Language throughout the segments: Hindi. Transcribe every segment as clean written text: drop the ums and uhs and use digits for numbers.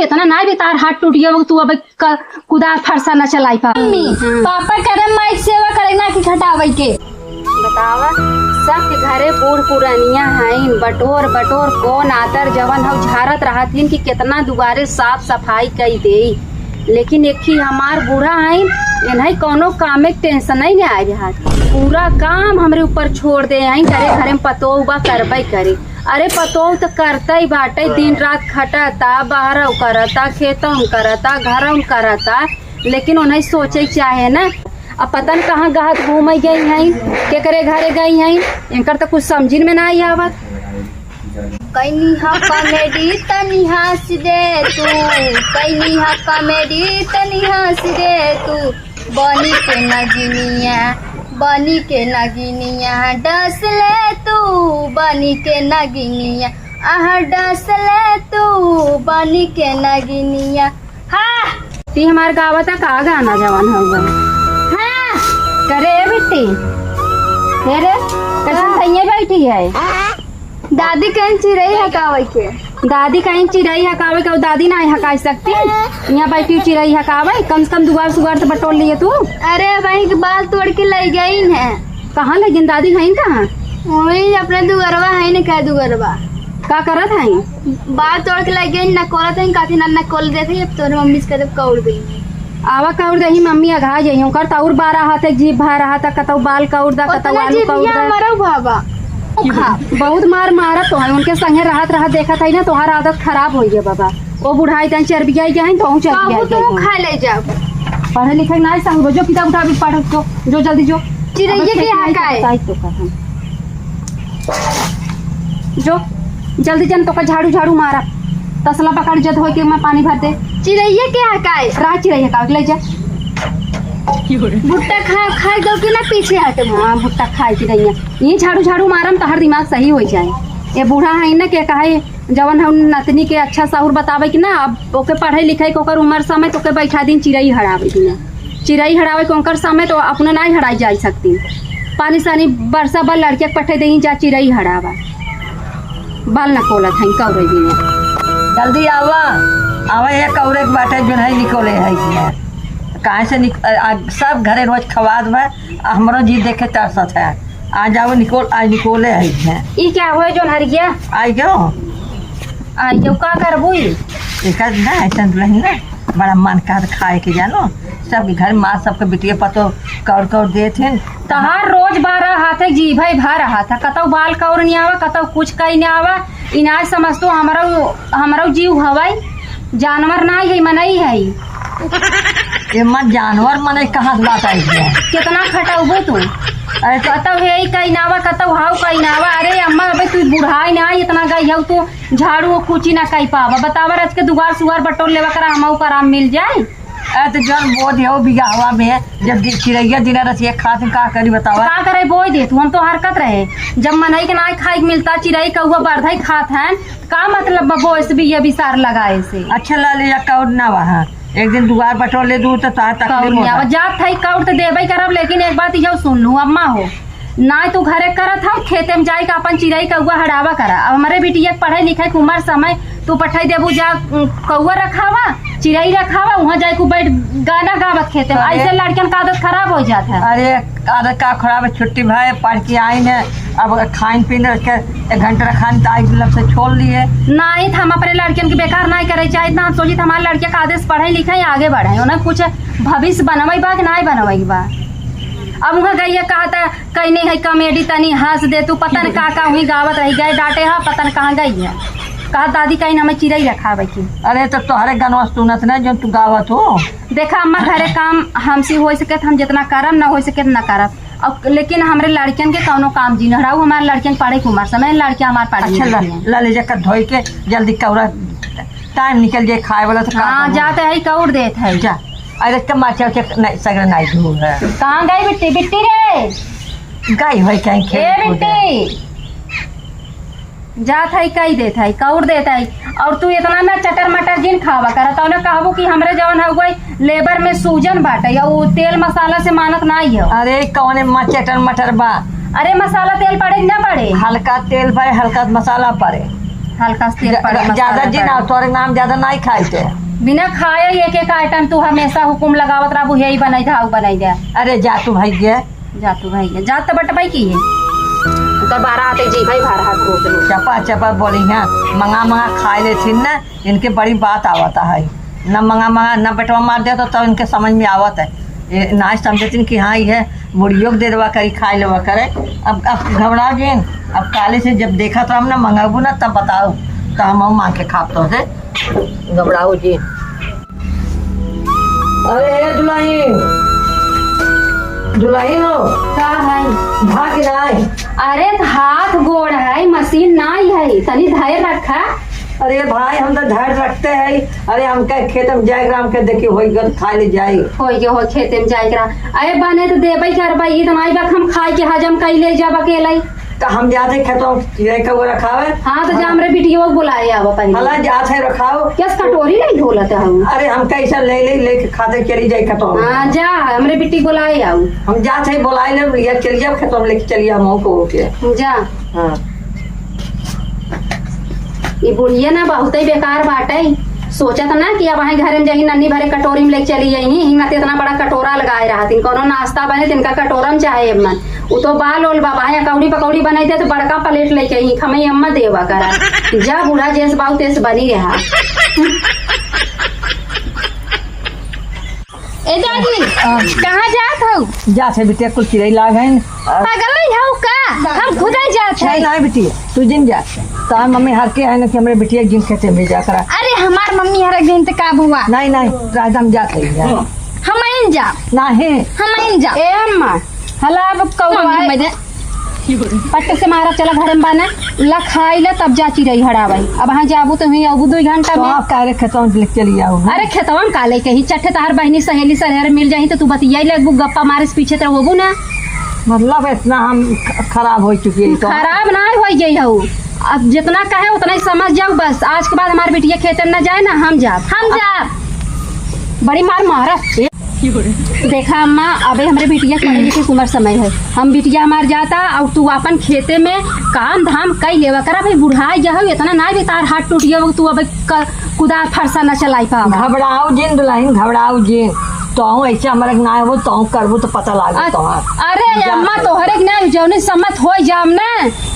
इतना ना भी तार हाथ टूट गया तू अब कुदार फरसा न चलाई पा। पापा करे माइक सेवा करे ना कि घटावे के बतावा सबके घरे बूढ़ पुरानिया हैं बटोर बटोर कौन आतर जवन हम झारत रहतीन कि कितना दुबारे साफ सफाई कई दे, लेकिन एक ही हमार बूढ़ा है इन्हें कोनो काम के टेंशन नहीं आ रहा, पूरा काम हमरे ऊपर छोड़ दे आई करे घरे में पतो बा करबे करे। अरे पतो तो करता ही बाटे, दिन रात खटता बाहर करता खेतों में करता घरों में करता, लेकिन उन्हें सोचे चाहे ना अब पता न कहाँ गहत घूम गई हैं के करे घरे गई हैं, इनकर तो कुछ समझ में ना आवत। कहीं कॉमेडी तनी हंस दे तू, कहीं कॉमेडी तनी हंस दे तू, बनी के नगिनिया बनी के नगिनिया डस ले तू, बनी के नगिनिया आह डस ले तू, बनी के नगिनिया। हाँ ती हमार गावत का गाना जवान हो गए करे बेटी तेरे कैसे सही बैठी है। दादी कहीं चिड़ई हकावे के, दादी कहीं चिड़ई हकावे के दादी ना हका सकती, यहाँ बैठी चिड़ई हकावे कम से कम दुआर सुगार तो बटोर लिए तू। अरे वही के बाल तोड़ के ले गई है। कहाँ लेकिन दादी है कहाँ? वही अपने दुगरवा है न क्या दुगरवा का करत है? बाल तोड़ के ले गई न कोलत है काती ना कोल देते अब तोरे मम्मी से कदम कौड़ गई आवा कौड़ दही मम्मी अघा जइयो कर तौर 12 हाथ जीभ भा रहा था कतौ बाल कौड़ दा कतौ आलू कौड़ दा मरो बाबा बहुत मार मारत तो है उनके संगे रहत देखा था ना तोहार आदत खराब हो गई बाबा। वो बुढ़ाई तन चरबिया गए तो चरबिया तो खा ले जाओ पढ़े लिखे ना संग जो किताब उठा भी पढ़ जो जल्दी जो चिड़ैया के हकाए तो कर जो जल्दी जन तो का झाड़ू झाड़ू मारा तसला पकड़ जद हो के मैं पानी भर दे। चिड़ैया के हकाए रात चिड़ैया का ले जा भुट्टा खा दो कि ना पीछे हटे। हाँ भुट्टा खाई की रही ये झाड़ू झाड़ू मारम तो हर दिमाग सही हो जाए। ये बूढ़ा है ना के कहे जवन हम नतनी के अच्छा साहुर बतावे कि ना अब ओके पढ़े लिखे के ओकर उम्र समय तो के बैठा दिन चिड़ई हड़ावे दिन चिड़ई हड़ावे के ओकर समय तो अपना नहीं हड़ाई जा सकती। पानी सानी बरसा बल लड़के पट्टे दही जा चिड़ई हड़ावा बाल न कोलत है कौरे दिन जल्दी आवा आवा ये कौरे के बाटे जो है निकोले है कहाँ से सब घरे रोज खवाद में हमारो जी देखे तरसत है आ जाओ निकोले है ई क्या हो जो हरिया आई क्यों आई क्यों का करबू एक ना ऐसा ना बड़ा मन का खाए के जानो सबके घर माँ सबके बिटिया पतो कौर कौर दे थे तहार रोज 12 हाथ जी भाई भा रहा था कतौ बाल कौर नहीं आवा कतौ कुछ कहीं नहीं आवा इनाज समझतो हमारा जीव हवाई जानवर ना है मनई है ये मत जानवर मने कहाँ बात आई है कितना खटाऊ तू अरे कतौ है कहीं नावा कतौ हाउ कहीं नावा। अरे अम्मा अबे तू बुढ़ाई ना इतना गई हो तू झाड़ू कुची ना कहीं पावा बतावा रच के दुगार सुगार बटोर लेवा कर हमऊ का आराम मिल जाए। तो जन बोध है बिगा हवा में जब चिड़ैया दिन रसिया खाते का करी बतावा का करे बोई दे तू हम तो हरकत रहे जब मनई के ना खाई मिलता चिड़ई कौआ बरधई खात है का मतलब बबो इस भी ये विसार लगाए से अच्छा ला ले कौड़ ना वहाँ एक दिन दुआर बटोर ले दूर तो जात थई कौड़ तो देबे करब लेकिन एक बात यह सुन लू अम्मा हो ना तू घरे करत हम खेते में जाई का अपन चिड़ई कौआ हड़ावा करा। अब हमारे बिटिया पढ़े लिखे के उम्र समय तू पठाई देबू जा कौआ रखावा चिड़ई रखावा वहाँ जाए को बैठ गाना गावत खेते ऐसे लड़कियन का आदत खराब हो जाता है। अरे आदत का खराब छुट्टी भाई पढ़ के आई ने अब खान पीन के 1 घंटा खान तो से छोड़ लिए नहीं हम अपने लड़कियन के बेकार नहीं करे चाहे इतना सोची हमारे लड़किया का आदेश पढ़े लिखे आगे बढ़े उन्हें कुछ भविष्य बनवाई बा कि नहीं बनवाई बा। अब वहाँ गई कहा था कहीं नहीं है कॉमेडी तनी हंस दे तू पता न का वही गावत रही गए डांटे है पता न कहाँ गई है कहा दादी कहीं हमें चिड़ई रखा की। अरे तो तोहरे गानवा सुनत ना जो तू गावत हो देखा अम्मा घरे काम हमसे हो सके हम जितना करम ना हो सके ना करब अब लेकिन हमारे लड़कियन के कौनो काम जी नहराऊ हमारे लड़कियन पढ़े के उम्र समय लड़कियां हमारे पढ़े अच्छा ले जाकर धोई के जल्दी कौरा टाइम निकल जाए खाए वाला तो हाँ जाते है कौड़ देते है जा अरे कमाचा सगर नहीं धूल है कहाँ गई बिट्टी बिट्टी रे गाय हो कहीं खेल बिट्टी जात है कई देत है कौड़ देत है और तू इतना ना चटर मटर जिन खावा करत तो कहबो कि हमरे जवन हो गई लेबर में सूजन बाटे या वो तेल मसाला से मानत नहीं है। अरे कौन चटर मटर बा अरे मसाला तेल पड़े ना पड़े हल्का तेल पड़े हल्का मसाला पड़े हल्का से तेल पड़े, ज्यादा मसाला जी ना पड़े। तोरे नाम ज्यादा नहीं खाई थे। बिना खाए एक एक आइटम तू हमेशा हुकुम लगावत रहबू, यही बनाई दे, बनाई दे। अरे जा तू भाई गया जा तू भाई जा तो बटबाई की है तो बारह आते जी भाई बारह हाथ रोक लो। चपा चपा बोली हैं मंगा खाए लेथिन ना, इनके बड़ी बात आवता है। न मंगा न बेटवा मार दिया तो इनके समझ में आवत है। ये ना समझती कि हाँ ये बुढ़ियों को दे देवा करी खाए लेवा करे। अब घबरा गए। अब काले से जब देखा तो हम ना मंगाबू ना तब बताओ तो हम मांग के खाप तो से घबराओ जी। अरे दुल्हन हो का है भाग रहा। अरे हाथ गोड़ है, मशीन नहीं है, तनी धैर्य रखा। अरे भाई हम तो धैर्य रखते हैं। अरे हम क्या खेत में जाएगा, हम क्या देखिए हो खाए ले जाए हो खेते में जाए करा। अरे बने तो देबई करबई, इतना बात हम खाए के हजम कई ले जब अकेले तो हम जाते खेतों में रखावे। हाँ तो जा हमरे बिटिया बुलाए अब पहले भला जात है रखाओ। कैस कटोरी नहीं धोलत हम। अरे हम कैसा ले खाते चली जाए खेतों में। हाँ जा हमरे बिटी बुलाए आओ। हम जाते है बुलाए ले चली जाओ खेतों में लेके चलिए हम को के। जा हाँ ये बुढ़िया ना बहुत ही बेकार बाटे। सोचा था ना कि अब वहीं घर में जाही नन्नी भरे कटोरी में लेके चली जाई। हिंगा इतना बड़ा कटोरा लगाए रहा तीन कोनो नाश्ता बने तिनका कटोरा में चाहे मन वो तो बाल ओल बाबा है कौड़ी पकौड़ी बनाई थे तो बड़का प्लेट लेके ही खमई अम्मा देवा करा। जा बूढ़ा जैस बाऊ तेस बनी रहा। ए दादी कहाँ जात हो? जा से बेटे कुल चिड़ै लाग है। पागल नहीं हो का? हम खुद ही जात है। नहीं बेटी तू जिन जा तो मम्मी हर के है ना कि हमारे बेटिया जिन खेते में जा करा। अरे हमार मम्मी हर एक दिन तक काब हुआ। नहीं राजम जा हम इन जा नहीं हम इन जा। ए अम्मा हला अब कौआ पट्टे से मारा चला घर में बना ला खाई ले तब जाची रही हड़ावाई। अब हाँ जाबू तो हुई अब 2 घंटा में कारे खेतों में चली आओ। अरे खेतवा में काले के ही चट्टे तार बहनी सहेली सहेर मिल जाही तो तू बतिया लगू गप्पा मारे से पीछे तो होबू ना। मतलब इतना हम खराब हो चुकी है तो खराब ना हो गई हो। अब जितना कहे उतना ही समझ जाओ बस। आज के बाद हमारे बिटिया खेते में न जाए ना हम जा बड़ी मार मारा। देखा अम्मा अबे हमारे बिटिया पढ़े लिखे उम्र समय है। हम बिटिया हमार जाता और तू अपन खेते में काम धाम कई लेवा करा। भाई बुढ़ाई जा इतना ना भी तार हाथ टूट गया तू अब कुदार फरसा न चलाई पा। घबराओ जिन दुल्हन घबराओ जिन तो ऐसे हमारे ना हो तो करबो तो पता लागे तो। अरे अम्मा तोहरे ना जौने सम्मत हो जाम ना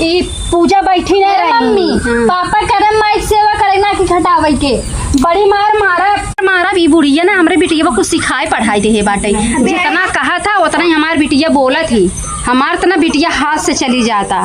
ई पूजा बैठी नहीं रही। मम्मी पापा करे माइक सेवा करे ना कि खटावे के बड़ी मारा भी बुढ़िया ना हमरे बिटिया को कुछ सिखाए पढ़ाई दे बाटे। जितना कहा था उतना ही हमार बिटिया बोला थी। हमार तो ना बिटिया हाथ से चली जाता।